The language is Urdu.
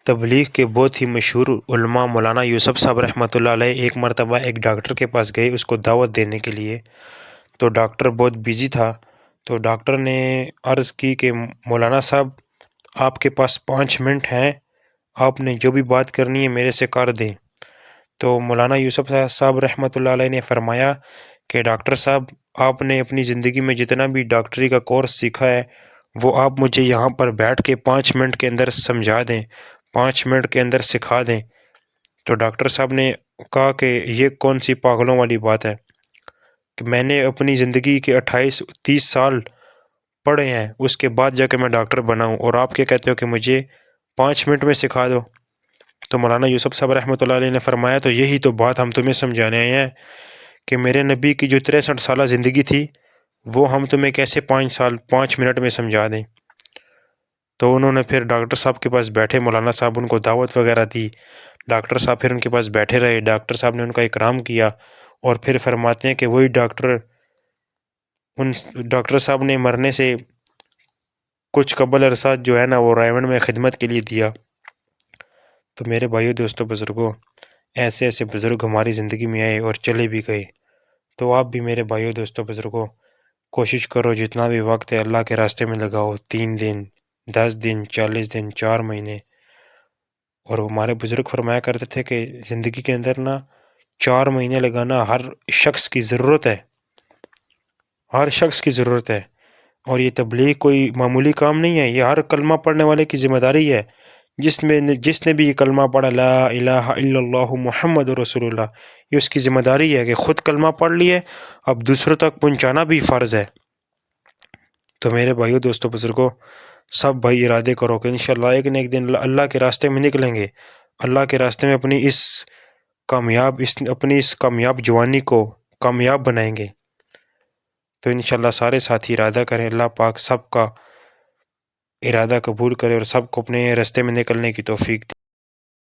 تبلیغ کے بہت ہی مشہور علماء مولانا یوسف صاحب رحمۃ اللہ علیہ ایک مرتبہ ایک ڈاکٹر کے پاس گئے اس کو دعوت دینے کے لیے۔ تو ڈاکٹر بہت بیزی تھا، تو ڈاکٹر نے عرض کی کہ مولانا صاحب آپ کے پاس 5 منٹ ہیں، آپ نے جو بھی بات کرنی ہے میرے سے کر دیں۔ تو مولانا یوسف صاحب رحمۃ اللہ علیہ نے فرمایا کہ ڈاکٹر صاحب آپ نے اپنی زندگی میں جتنا بھی ڈاکٹری کا کورس سیکھا ہے وہ آپ مجھے یہاں پر بیٹھ کے 5 منٹ کے اندر سمجھا دیں، 5 منٹ کے اندر سکھا دیں۔ تو ڈاکٹر صاحب نے کہا کہ یہ کون سی پاگلوں والی بات ہے کہ میں نے اپنی زندگی کے 28-30 سال پڑھے ہیں، اس کے بعد جا کے میں ڈاکٹر بنا ہوں، اور آپ کیا کہتے ہو کہ مجھے 5 منٹ میں سکھا دو۔ تو مولانا یوسف صاحب رحمۃ اللہ علیہ نے فرمایا تو یہی تو بات ہم تمہیں سمجھانے آئے ہیں کہ میرے نبی کی جو 63 سالہ زندگی تھی وہ ہم تمہیں کیسے 5 منٹ میں سمجھا دیں۔ تو انہوں نے پھر ڈاکٹر صاحب کے پاس بیٹھے، مولانا صاحب ان کو دعوت وغیرہ دی، ڈاکٹر صاحب پھر ان کے پاس بیٹھے رہے، ڈاکٹر صاحب نے ان کا اکرام کیا، اور پھر فرماتے ہیں کہ وہی ڈاکٹر صاحب نے مرنے سے کچھ قبل عرصہ جو ہے نا وہ رائیونڈ میں خدمت کے لیے دیا۔ تو میرے بھائیو دوستو بزرگوں، ایسے ایسے بزرگ ہماری زندگی میں آئے اور چلے بھی گئے۔ تو آپ بھی میرے بھائیو دوستو بزرگوں کوشش کرو جتنا بھی وقت ہے اللہ کے راستے میں لگاؤ، 3 دن 10 دن 40 دن 4 مہینے۔ اور ہمارے بزرگ فرمایا کرتے تھے کہ زندگی کے اندر نا 4 مہینے لگانا ہر شخص کی ضرورت ہے، ہر شخص کی ضرورت ہے۔ اور یہ تبلیغ کوئی معمولی کام نہیں ہے، یہ ہر کلمہ پڑھنے والے کی ذمہ داری ہے۔ جس نے بھی یہ کلمہ پڑھا لا الہ الا اللہ محمد رسول اللہ، یہ اس کی ذمہ داری ہے کہ خود کلمہ پڑھ لیے، اب دوسروں تک پہنچانا بھی فرض ہے۔ تو میرے بھائیو دوستو بزرگوں، سب بھائی ارادے کرو کہ انشاءاللہ ایک نہ ایک دن اللہ کے راستے میں نکلیں گے، اللہ کے راستے میں اپنی اس کامیاب جوانی کو کامیاب بنائیں گے۔ تو انشاءاللہ سارے ساتھی ارادہ کریں، اللہ پاک سب کا ارادہ قبول کرے اور سب کو اپنے راستے میں نکلنے کی توفیق دے۔